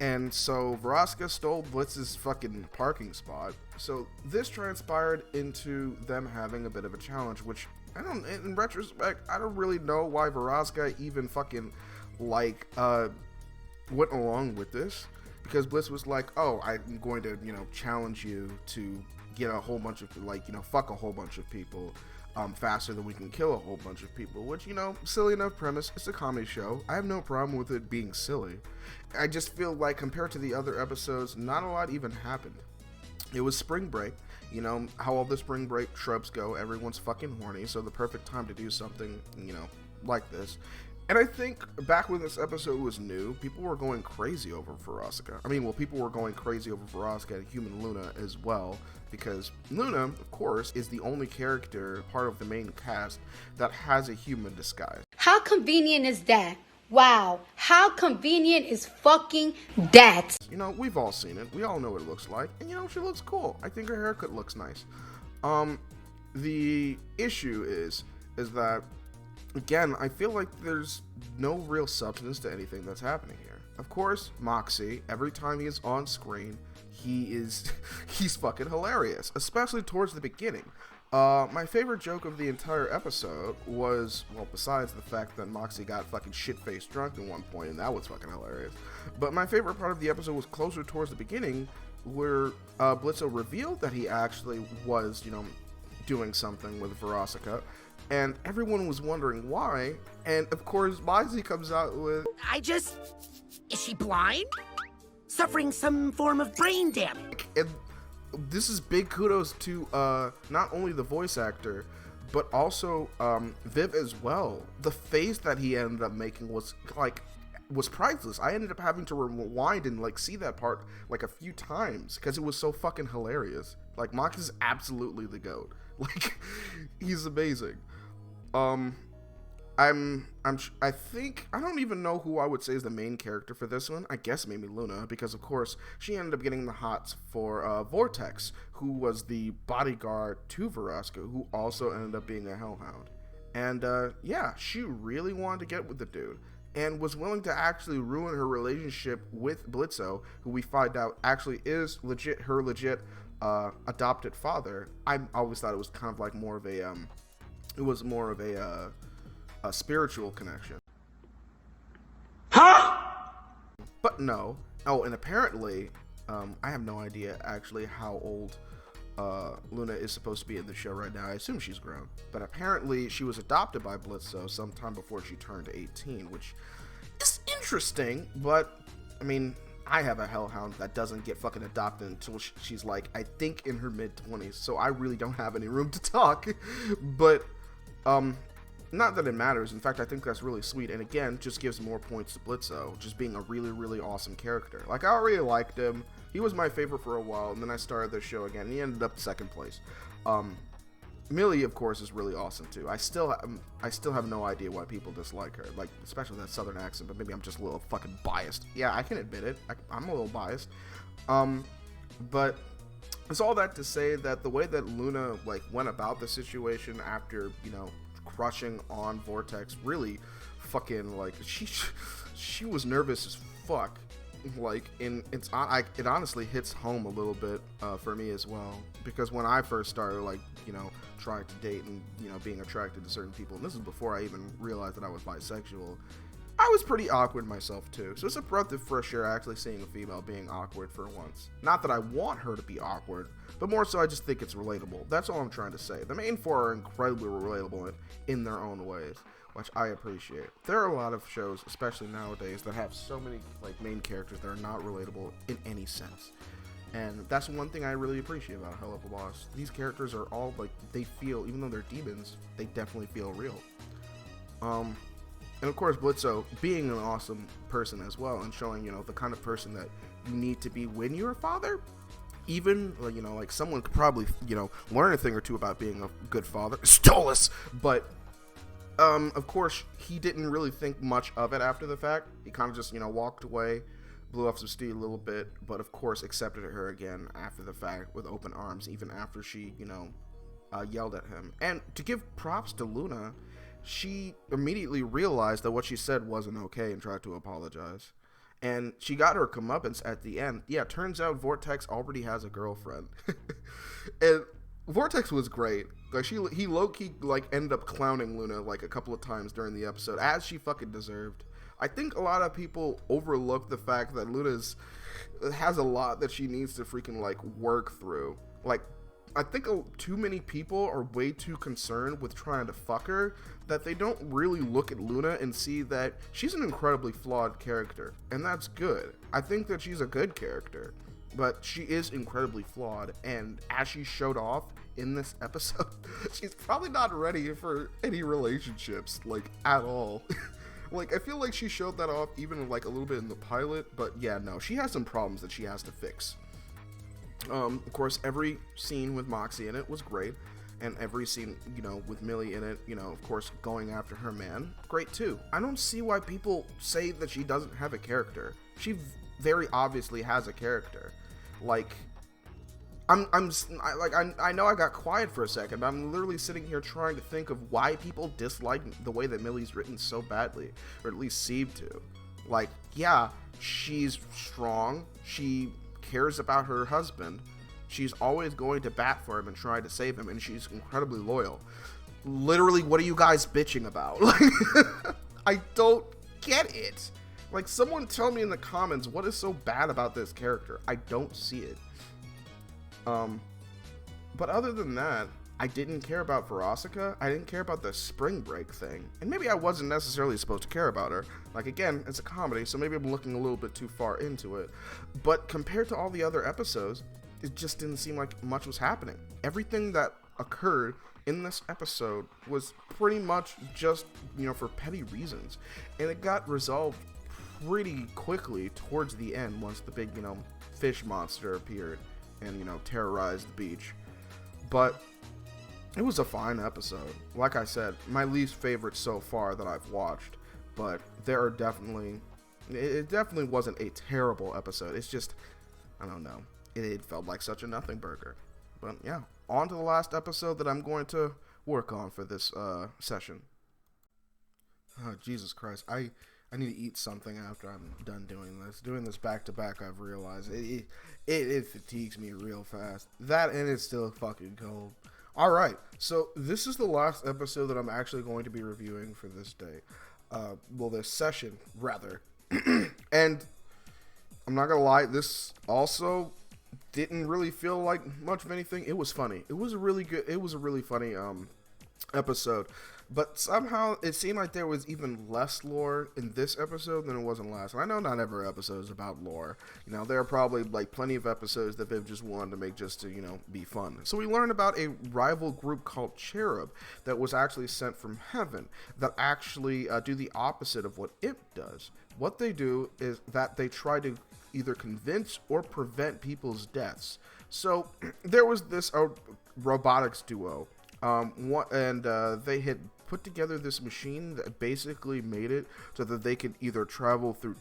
And so Verostica stole Blitz's fucking parking spot. So this transpired into them having a bit of a challenge, which, in retrospect, I don't really know why Verostica even fucking, like, went along with this. Because Blitz was like, oh, I'm going to, you know, challenge you to get a whole bunch of, like, you know, fuck a whole bunch of people faster than we can kill a whole bunch of people. Which, you know, silly enough premise. It's a comedy show. I have no problem with it being silly. I just feel like compared to the other episodes, not a lot even happened. It was spring break. You know, how all the spring break tropes go. Everyone's fucking horny. So the perfect time to do something, you know, like this. And I think back when this episode was new, people were going crazy over Verostica. I mean, well, people were going crazy over Verostica and Human Luna as well, because Luna, of course, is the only character, part of the main cast, that has a human disguise. How convenient is that? Wow, how convenient is fucking that? You know, we've all seen it. We all know what it looks like. And, you know, she looks cool. I think her haircut looks nice. The issue is that, again, I feel like there's no real substance to anything that's happening here. Of course, Moxie, every time he is on screen, he's fucking hilarious, especially towards the beginning. My favorite joke of the entire episode was, well, besides the fact that Moxie got fucking shit-faced drunk at one point, and that was fucking hilarious. But my favorite part of the episode was closer towards the beginning, where Blitzo revealed that he actually was, you know, doing something with Verostica. And everyone was wondering why. And of course, Moxie comes out with, is she blind? Suffering some form of brain damage. and this is big kudos to not only the voice actor, but also Viv as well. The face that he ended up making was priceless. I ended up having to rewind and like see that part like a few times because it was so fucking hilarious. Like, Moxie's absolutely the GOAT. Like, he's amazing. I think, I don't even know who I would say is the main character for this one. I guess maybe Luna, because of course she ended up getting the hots for Vortex, who was the bodyguard to Verosca, who also ended up being a hellhound. And yeah, she really wanted to get with the dude and was willing to actually ruin her relationship with Blitzo, who we find out actually is her legit adopted father. I always thought it was kind of like more of a a spiritual connection. Huh? But no. Oh, and apparently, I have no idea actually how old Luna is supposed to be in the show right now. I assume she's grown. But apparently she was adopted by Blitzo sometime before she turned 18, which is interesting, but, I mean, I have a hellhound that doesn't get fucking adopted until she's like, I think in her mid-20s, so I really don't have any room to talk. But, not that it matters. In fact, I think that's really sweet. And again, just gives more points to Blitzo, just being a really, really awesome character. Like, I already liked him. He was my favorite for a while, and then I started the show again, and he ended up second place. Millie, of course, is really awesome too. I still have no idea why people dislike her, like, especially that southern accent, but maybe I'm just a little fucking biased. Yeah, I can admit it. I'm a little biased. But it's all that to say that the way that Luna, like, went about the situation after, you know, crushing on Vortex, really fucking, like, she was nervous as fuck. like it honestly hits home a little bit for me as well, because when I first started, like, you know, trying to date and, you know, being attracted to certain people, and this is before I even realized that I was bisexual, I was pretty awkward myself too. So it's a breath of fresh air actually seeing a female being awkward for once. Not that I want her to be awkward, but more so I just think it's relatable. That's all I'm trying to say. The main four are incredibly relatable in their own ways, which I appreciate. There are a lot of shows, especially nowadays, that have so many like main characters that are not relatable in any sense. And that's one thing I really appreciate about Helluva Boss. These characters are all like, they feel, even though they're demons, they definitely feel real. And of course, Blitzo being an awesome person as well, and showing, you know, the kind of person that you need to be when you're a father. Even, you know, like, someone could probably, you know, learn a thing or two about being a good father. Stolas! But, of course, he didn't really think much of it after the fact. He kind of just, you know, walked away, blew off some steam a little bit, but of course accepted her again after the fact with open arms, even after she, you know, yelled at him. And to give props to Luna, she immediately realized that what she said wasn't okay and tried to apologize. And she got her comeuppance at the end. Yeah, turns out Vortex already has a girlfriend. And Vortex was great. Like, he low-key, like, ended up clowning Luna, like, a couple of times during the episode, as she fucking deserved. I think a lot of people overlook the fact that Luna has a lot that she needs to freaking, like, work through. Like, I think too many people are way too concerned with trying to fuck her that they don't really look at Luna and see that she's an incredibly flawed character, and that's good. I think that she's a good character, but she is incredibly flawed, and as she showed off in this episode, she's probably not ready for any relationships, like, at all. Like, I feel like she showed that off even, like, a little bit in the pilot, but yeah, no, she has some problems that she has to fix. Of course, every scene with Moxie in it was great, and every scene, you know, with Millie in it, you know, of course, going after her man, great too. I don't see why people say that she doesn't have a character. She very obviously has a character. Like, I know I got quiet for a second, but I'm literally sitting here trying to think of why people dislike the way that Millie's written so badly, or at least seem to. Like, yeah, she's strong, she cares about her husband, she's always going to bat for him and try to save him, and she's incredibly loyal. Literally, what are you guys bitching about? Like, I don't get it. Like, someone tell me in the comments what is so bad about this character. I don't see it. But other than that, I didn't care about Verosika. I didn't care about the spring break thing. And maybe I wasn't necessarily supposed to care about her. Like, again, it's a comedy, so maybe I'm looking a little bit too far into it. But compared to all the other episodes, it just didn't seem like much was happening. Everything that occurred in this episode was pretty much just, you know, for petty reasons. And it got resolved pretty quickly towards the end once the big, you know, fish monster appeared and, you know, terrorized the beach. But it was a fine episode. Like I said, my least favorite so far that I've watched, but there are definitely, it definitely wasn't a terrible episode. It's just, I don't know, it felt like such a nothing burger. But yeah, on to the last episode that I'm going to work on for this session. Oh, Jesus Christ, I need to eat something after I'm done doing this. Doing this back to back, I've realized it fatigues me real fast. That, and it's still fucking cold. Alright, so this is the last episode that I'm actually going to be reviewing for this day. Well, this session, rather. And I'm not gonna lie, this also didn't really feel like much of anything. It was funny. It was a really funny episode. But somehow it seemed like there was even less lore in this episode than it was in last. And I know not every episode is about lore. You know, there are probably like plenty of episodes that they've just wanted to make just to, you know, be fun. So we learned about a rival group called c.h.e.r.u.b that was actually sent from heaven that actually do the opposite of what it does. What they do is that they try to either convince or prevent people's deaths. So there was this robotics duo. They had put together this machine that basically made it so that they could either travel through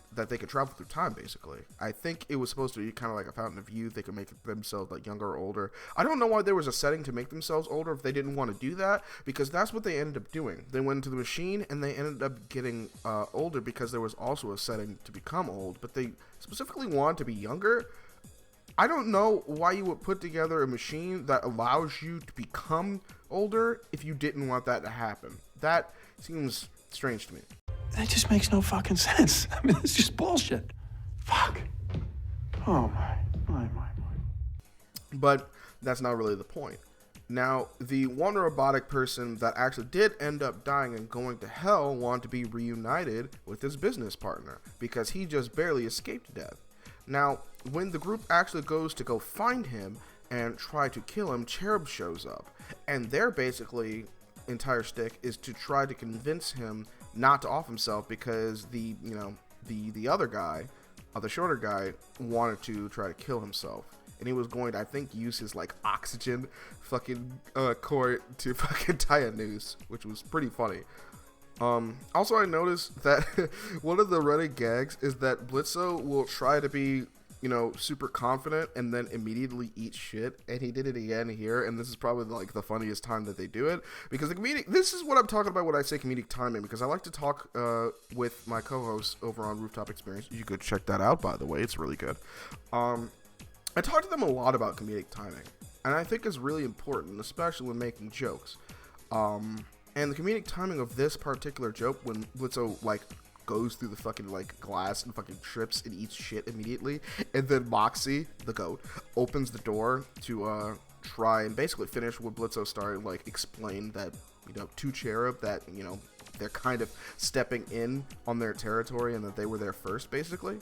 time. Basically, I think it was supposed to be kind of like a fountain of youth. They could make themselves like younger or older. I don't know why there was a setting to make themselves older if they didn't want to do that, because that's what they ended up doing. They went into the machine and they ended up getting older because there was also a setting to become old, but they specifically wanted to be younger. I don't know why you would put together a machine that allows you to become older if you didn't want that to happen. That seems strange to me. That just makes no fucking sense. I mean, it's just bullshit. Fuck. Oh my. But that's not really the point. Now, the one robotic person that actually did end up dying and going to hell wanted to be reunited with his business partner because he just barely escaped death. Now, when the group actually goes to go find him and try to kill him, c.h.e.r.u.b shows up, and their basically entire shtick is to try to convince him not to off himself because the other guy, the shorter guy, wanted to try to kill himself, and he was going to, I think, use his like oxygen fucking cord to fucking tie a noose, which was pretty funny. Also, I noticed that one of the running gags is that Blitzo will try to be, super confident and then immediately eat shit, and he did it again here, and this is probably like the funniest time that they do it, because this is what I'm talking about when I say comedic timing, because I like to talk with my co-hosts over on Rooftop Experience. You could check that out, by the way, it's really good. I talk to them a lot about comedic timing, and I think it's really important, especially when making jokes. And the comedic timing of this particular joke, when Blitzo like goes through the fucking like glass and fucking trips and eats shit immediately, and then Moxie, the goat, opens the door to try and basically finish what Blitzo started, like explain that to c.h.e.r.u.b that they're kind of stepping in on their territory and that they were there first, basically.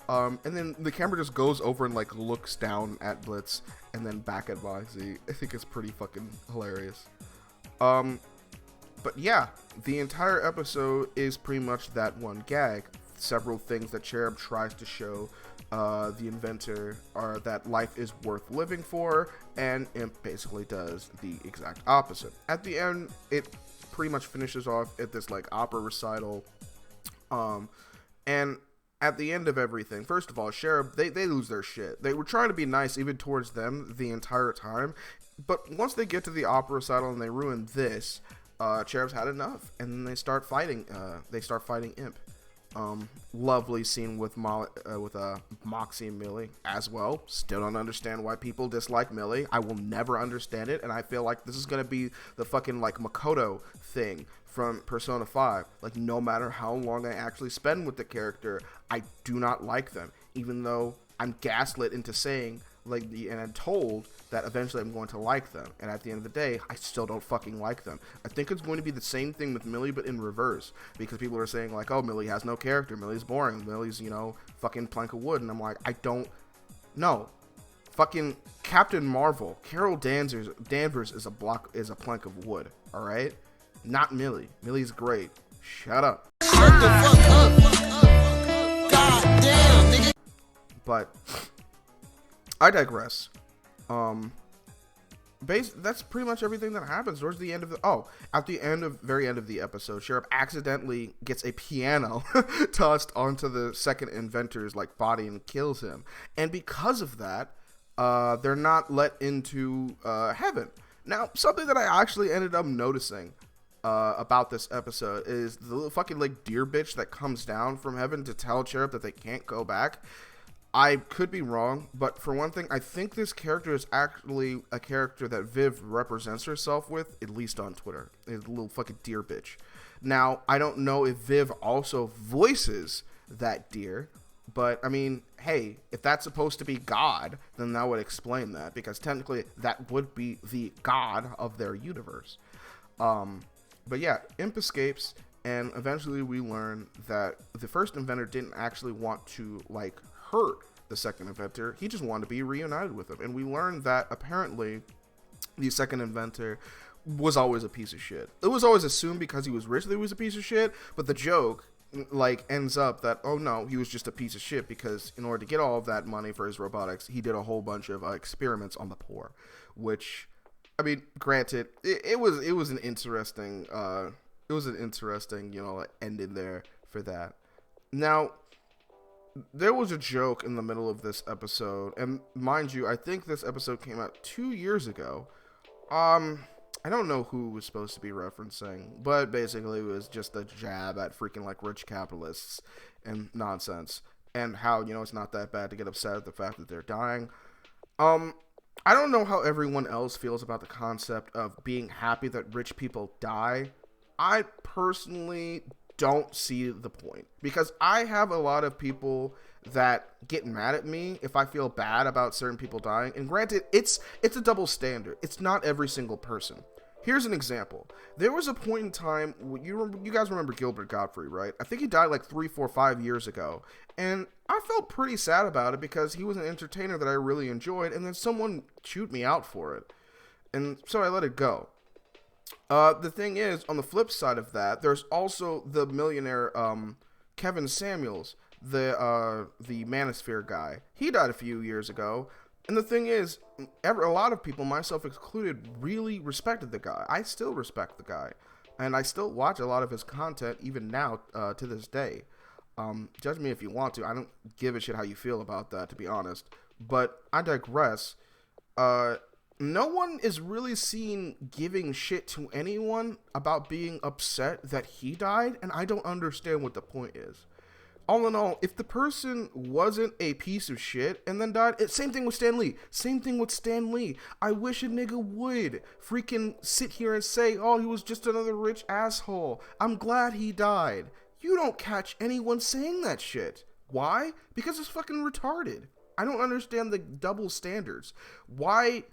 And then the camera just goes over and like looks down at Blitz and then back at Moxie. I think it's pretty fucking hilarious. But yeah, the entire episode is pretty much that one gag. Several things that c.h.e.r.u.b tries to show the inventor are that life is worth living for, and Imp basically does the exact opposite. At the end, it pretty much finishes off at this like opera recital, and at the end of everything, first of all, c.h.e.r.u.b, they lose their shit. They were trying to be nice even towards them the entire time, but once they get to the opera recital and they ruin this, c.h.e.r.u.b's had enough, and then they start fighting. Imp. Lovely scene with Moxie and Millie as well. Still don't understand why people dislike Millie. I will never understand it, and I feel like this is gonna be the fucking like Makoto thing from Persona 5. Like, no matter how long I actually spend with the character, I do not like them, even though I'm gaslit into saying and I'm told that eventually I'm going to like them, and at the end of the day, I still don't fucking like them. I think it's going to be the same thing with Millie, but in reverse, because people are saying like, oh, Millie has no character, Millie's boring, Millie's, fucking plank of wood, and I'm like, I don't know. Fucking Captain Marvel, Carol Danvers is a plank of wood, alright? Not Millie. Millie's great. Shut up. Shut the fuck up. God damn, nigga. But I digress. That's pretty much everything that happens towards the end of at the very end of the episode, c.h.e.r.u.b accidentally gets a piano tossed onto the second inventor's like body and kills him, and because of that, they're not let into heaven. Now, something that I actually ended up noticing about this episode is the little fucking like deer bitch that comes down from heaven to tell c.h.e.r.u.b that they can't go back. I could be wrong, but for one thing, I think this character is actually a character that Viv represents herself with, at least on Twitter. A little fucking deer bitch. Now, I don't know if Viv also voices that deer, but I mean, hey, if that's supposed to be God, then that would explain that, because technically that would be the God of their universe. But yeah, Imp escapes, and eventually we learn that the first inventor didn't actually want to like hurt the second inventor. He just wanted to be reunited with him, and we learned that apparently the second inventor was always a piece of shit. It was always assumed because he was rich that he was a piece of shit, but the joke like ends up that, oh no, he was just a piece of shit because in order to get all of that money for his robotics, he did a whole bunch of experiments on the poor, which, I mean, granted, it was an interesting It was an interesting, like, ending there for that. Now, there was a joke in the middle of this episode, and mind you, I think this episode came out 2 years ago. I don't know who it was supposed to be referencing, but basically it was just a jab at freaking, like, rich capitalists and nonsense, and how, it's not that bad to get upset at the fact that they're dying. I don't know how everyone else feels about the concept of being happy that rich people die. I personally don't see the point, because I have a lot of people that get mad at me if I feel bad about certain people dying. And granted, it's a double standard. It's not every single person. Here's an example. There was a point in time, you guys remember Gilbert Gottfried, right? I think he died like 3, 4, 5 years ago. And I felt pretty sad about it because he was an entertainer that I really enjoyed, and then someone chewed me out for it. And so I let it go. The thing is, on the flip side of that, there's also the millionaire Kevin Samuels, the Manosphere guy. He died a few years ago. And the thing is, a lot of people, myself excluded, really respected the guy. I still respect the guy. And I still watch a lot of his content, even now, to this day. Judge me if you want to. I don't give a shit how you feel about that, to be honest. But I digress. No one is really seen giving shit to anyone about being upset that he died, and I don't understand what the point is. All in all, if the person wasn't a piece of shit and then died, same thing with Stan Lee. Same thing with Stan Lee. I wish a nigga would freaking sit here and say, oh, he was just another rich asshole. I'm glad he died. You don't catch anyone saying that shit. Why? Because it's fucking retarded. I don't understand the double standards. Why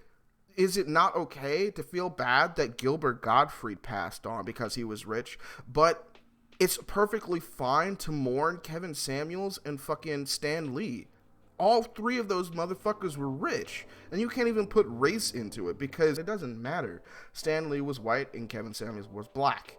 is it not okay to feel bad that Gilbert Gottfried passed on because he was rich, but it's perfectly fine to mourn Kevin Samuels and fucking Stan Lee? All three of those motherfuckers were rich, and you can't even put race into it because it doesn't matter. Stan Lee was white and Kevin Samuels was black.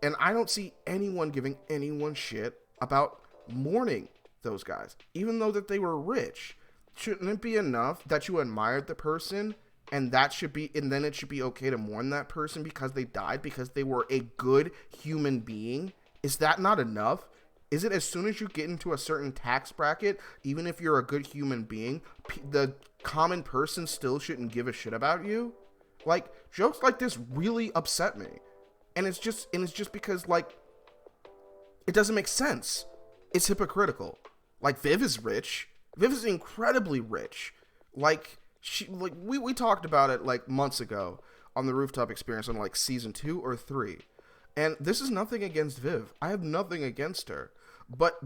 And I don't see anyone giving anyone shit about mourning those guys, even though that they were rich. Shouldn't it be enough that you admired the person, and then it should be okay to mourn that person because they died, because they were a good human being? Is that not enough? Is it as soon as you get into a certain tax bracket, even if you're a good human being, the common person still shouldn't give a shit about you? Like, jokes like this really upset me. And it's just because, like, it doesn't make sense. It's hypocritical. Like, Viv is rich. Viv is incredibly rich. Like, we talked about it like months ago on the Rooftop Experience on like season 2 or 3. And this is nothing against Viv. I have nothing against her. But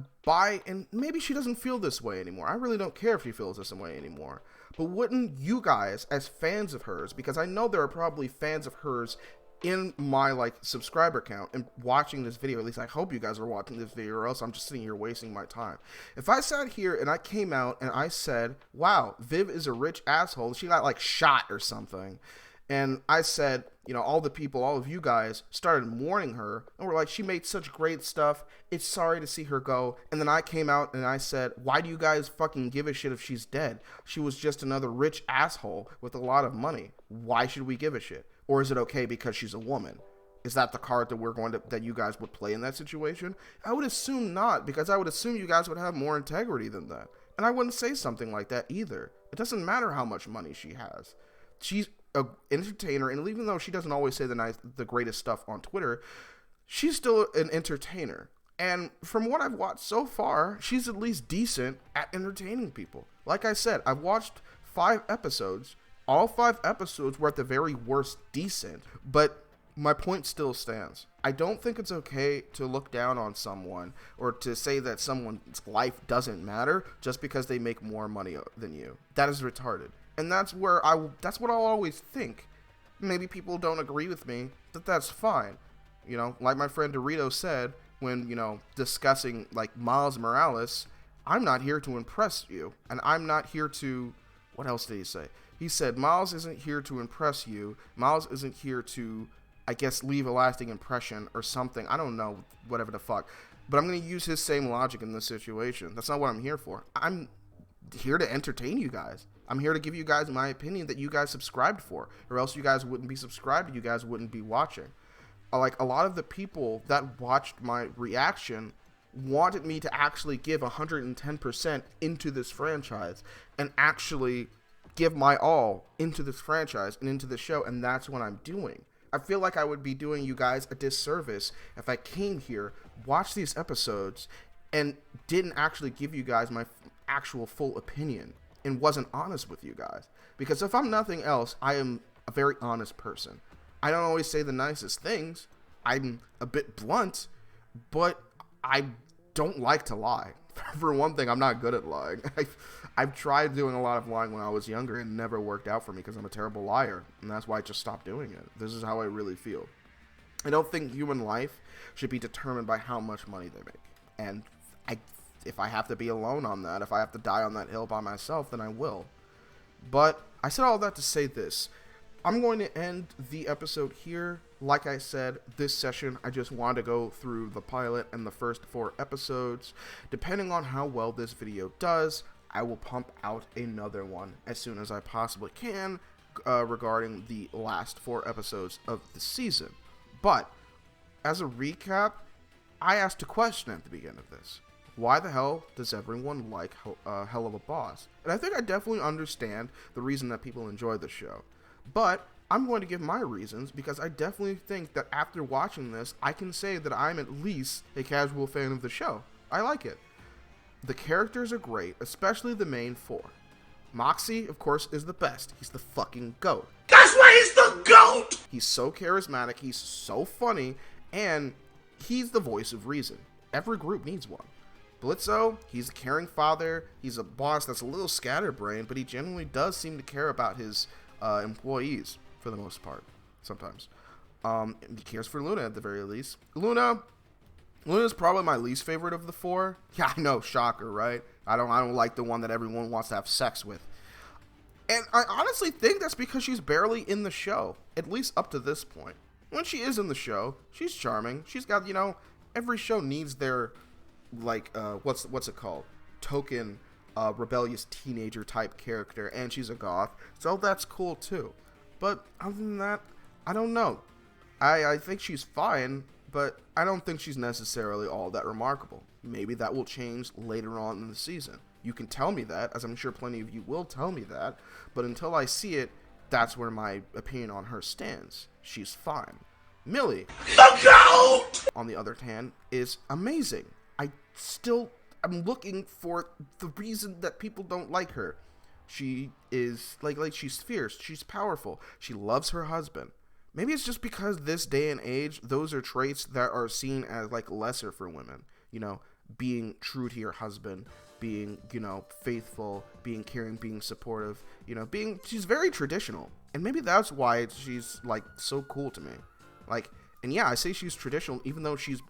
and maybe she doesn't feel this way anymore. I really don't care if she feels this way anymore. But wouldn't you guys, as fans of hers, because I know there are probably fans of hers in my like subscriber count and watching this video, at least I hope you guys are watching this video, or else I'm just sitting here wasting my time. If I sat here and I came out and I said, wow, Viv is a rich asshole, she got like shot or something, and I said, all of you guys started mourning her and were like, she made such great stuff, it's sorry to see her go. And then I came out and I said, why do you guys fucking give a shit if she's dead? She was just another rich asshole with a lot of money. Why should we give a shit? Or is it okay because she's a woman? Is that the card that you guys would play in that situation? I would assume not, because I would assume you guys would have more integrity than that. And I wouldn't say something like that either. It doesn't matter how much money she has. She's an entertainer, and even though she doesn't always say the greatest stuff on Twitter, she's still an entertainer. And from what I've watched so far, she's at least decent at entertaining people. Like I said, I've watched 5 episodes. All 5 episodes were at the very worst decent, but my point still stands. I don't think it's okay to look down on someone or to say that someone's life doesn't matter just because they make more money than you. That is retarded. And that's what I'll always think. Maybe people don't agree with me, but that's fine. Like my friend Dorito said when, discussing like Miles Morales, I'm not here to impress you, and I'm not here to, what else did he say? He said, Miles isn't here to impress you. Miles isn't here to, I guess, leave a lasting impression or something. I don't know, whatever the fuck. But I'm going to use his same logic in this situation. That's not what I'm here for. I'm here to entertain you guys. I'm here to give you guys my opinion that you guys subscribed for. Or else you guys wouldn't be subscribed. You guys wouldn't be watching. like a lot of the people that watched my reaction wanted me to actually give 110% into this franchise and actually give my all into this franchise and into the show, and that's what I'm doing. I feel like I would be doing you guys a disservice if I came here, watched these episodes, and didn't actually give you guys my actual full opinion and wasn't honest with you guys. Because if I'm nothing else, I am a very honest person. I don't always say the nicest things. I'm a bit blunt, but I don't like to lie. For one thing, I'm not good at lying. I've tried doing a lot of lying when I was younger and it never worked out for me because I'm a terrible liar. And that's why I just stopped doing it. This is how I really feel. I don't think human life should be determined by how much money they make. And if I have to be alone on that, if I have to die on that hill by myself, then I will. But I said all that to say this. I'm going to end the episode here. Like I said, this session, I just wanted to go through the pilot and the first 4 episodes. Depending on how well this video does, I will pump out another one as soon as I possibly can regarding the last 4 episodes of the season. But, as a recap, I asked a question at the beginning of this. Why the hell does everyone like Helluva Boss? And I think I definitely understand the reason that people enjoy the show. But I'm going to give my reasons because I definitely think that after watching this, I can say that I'm at least a casual fan of the show. I like it. The characters are great, especially the main 4. Moxie, of course, is the best. He's the fucking GOAT. That's why he's the GOAT! He's so charismatic, he's so funny, and he's the voice of reason. Every group needs one. Blitzo, he's a caring father, he's a boss that's a little scatterbrained, but he genuinely does seem to care about his employees, for the most part, sometimes. He cares for Luna at the very least. Luna's probably my least favorite of the 4. Yeah, I know, shocker, right? I don't like the one that everyone wants to have sex with. And I honestly think that's because she's barely in the show, at least up to this point. When she is in the show, she's charming. She's got, every show needs their, like, what's it called? Token, rebellious teenager type character, and she's a goth, so that's cool too. But other than that, I don't know. I think she's fine, but I don't think she's necessarily all that remarkable. Maybe that will change later on in the season. You can tell me that, as I'm sure plenty of you will tell me that, but until I see it, that's where my opinion on her stands. She's fine. Millie, The GOAT! on the other hand, is amazing. I'm looking for the reason that people don't like her. She is, like she's fierce, she's powerful, she loves her husband. Maybe it's just because this day and age, those are traits that are seen as, like, lesser for women. Being true to your husband, being, faithful, being caring, being supportive, she's very traditional. And maybe that's why she's, like, so cool to me. Like, and yeah, I say she's traditional, even though she's,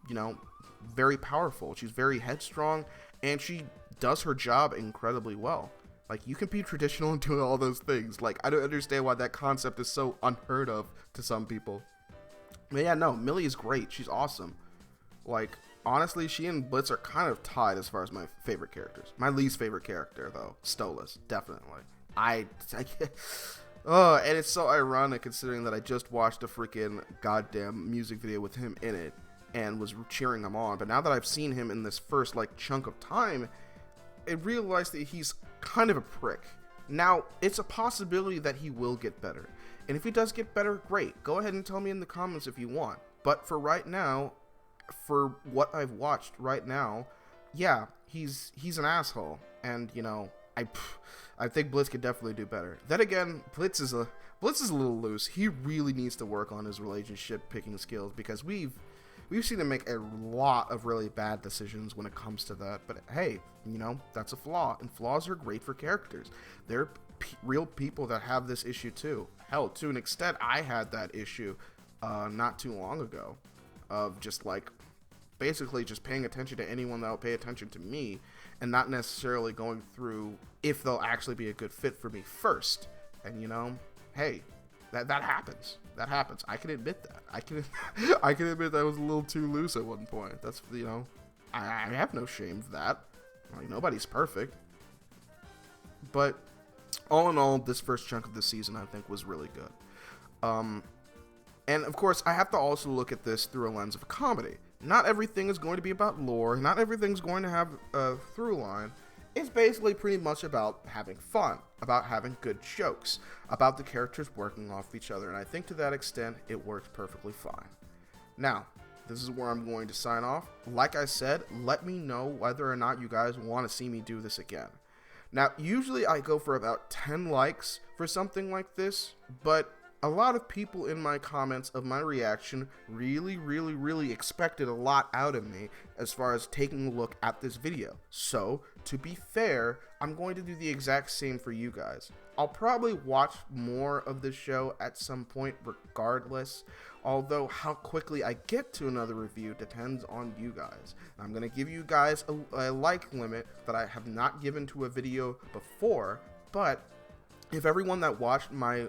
very powerful. She's very headstrong, and she does her job incredibly well. Like, you can be traditional and do all those things. Like, I don't understand why that concept is so unheard of to some people. But yeah, no, Millie is great. She's awesome. Like, honestly, she and Blitz are kind of tied as far as my favorite characters. My least favorite character, though, Stolas, definitely. I oh, and it's so ironic considering that I just watched a freaking goddamn music video with him in it and was cheering him on. But now that I've seen him in this first, like, chunk of time, I realized that he's kind of a prick. Now, it's a possibility that he will get better. And if he does get better, great. Go ahead and tell me in the comments if you want. But for right now, for what I've watched right now, yeah, he's an asshole. And, I think Blitz could definitely do better. Then again, Blitz is a little loose. He really needs to work on his relationship picking skills because we've seen him make a lot of really bad decisions when it comes to that. But hey, that's a flaw, and flaws are great for characters. There are real people that have this issue too. Hell, to an extent, I had that issue not too long ago of just, like, basically just paying attention to anyone that will pay attention to me and not necessarily going through if they'll actually be a good fit for me first. And hey, that happens. That happens. I can admit that. I can admit that I was a little too loose at one point. That's, I have no shame of that. Like, nobody's perfect. But all in all, this first chunk of the season I think was really good. And of course, I have to also look at this through a lens of comedy. Not everything is going to be about lore. Not everything's going to have a through line. It's basically pretty much about having fun, about having good jokes, about the characters working off each other. And I think to that extent, it works perfectly fine. Now, this is where I'm going to sign off. Like I said, let me know whether or not you guys want to see me do this again. Now, usually I go for about 10 likes for something like this, but a lot of people in my comments of my reaction really expected a lot out of me as far as taking a look at this video. So, to be fair, I'm going to do the exact same for you guys. I'll probably watch more of this show at some point regardless, although how quickly I get to another review depends on you guys. I'm going to give you guys a like limit that I have not given to a video before, but if everyone that watched my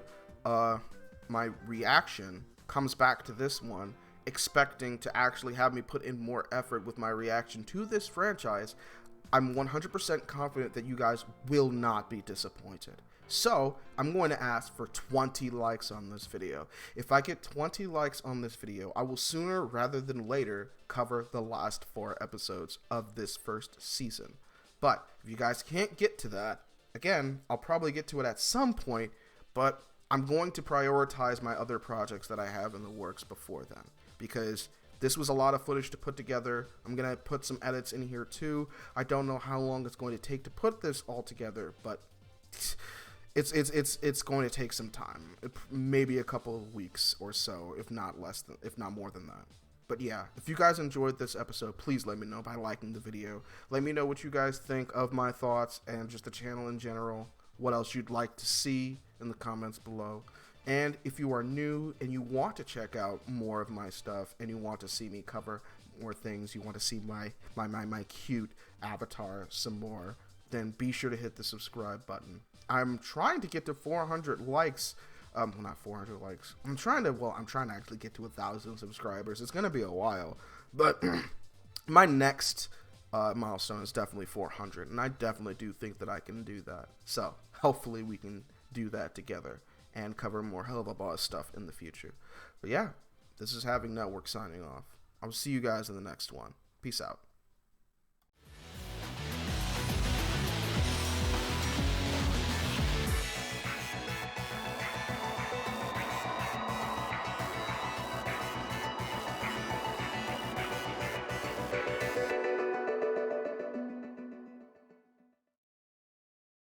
reaction comes back to this one expecting to actually have me put in more effort with my reaction to this franchise, I'm 100% confident that you guys will not be disappointed. So, I'm going to ask for 20 likes on this video. If I get 20 likes on this video, I will sooner rather than later cover the last 4 episodes of this first season. But, if you guys can't get to that, again, I'll probably get to it at some point, but I'm going to prioritize my other projects that I have in the works before then, because this was a lot of footage to put together. I'm going to put some edits in here too. I don't know how long it's going to take to put this all together, but it's going to take some time. Maybe a couple of weeks or so, if not more than that. But yeah, if you guys enjoyed this episode, please let me know by liking the video. Let me know what you guys think of my thoughts and just the channel in general. What else you'd like to see in the comments below. And if you are new and you want to check out more of my stuff and you want to see me cover more things, you want to see my cute avatar some more, then be sure to hit the subscribe button. I'm trying to get to 400 likes. Well, not 400 likes. I'm trying to actually get to 1,000 subscribers. It's going to be a while, but my next milestone is definitely 400, and I definitely do think that I can do that. So hopefully we can do that together and cover more Helluva Boss stuff in the future. But yeah, this is Having Network signing off. I'll see you guys in the next one. Peace out.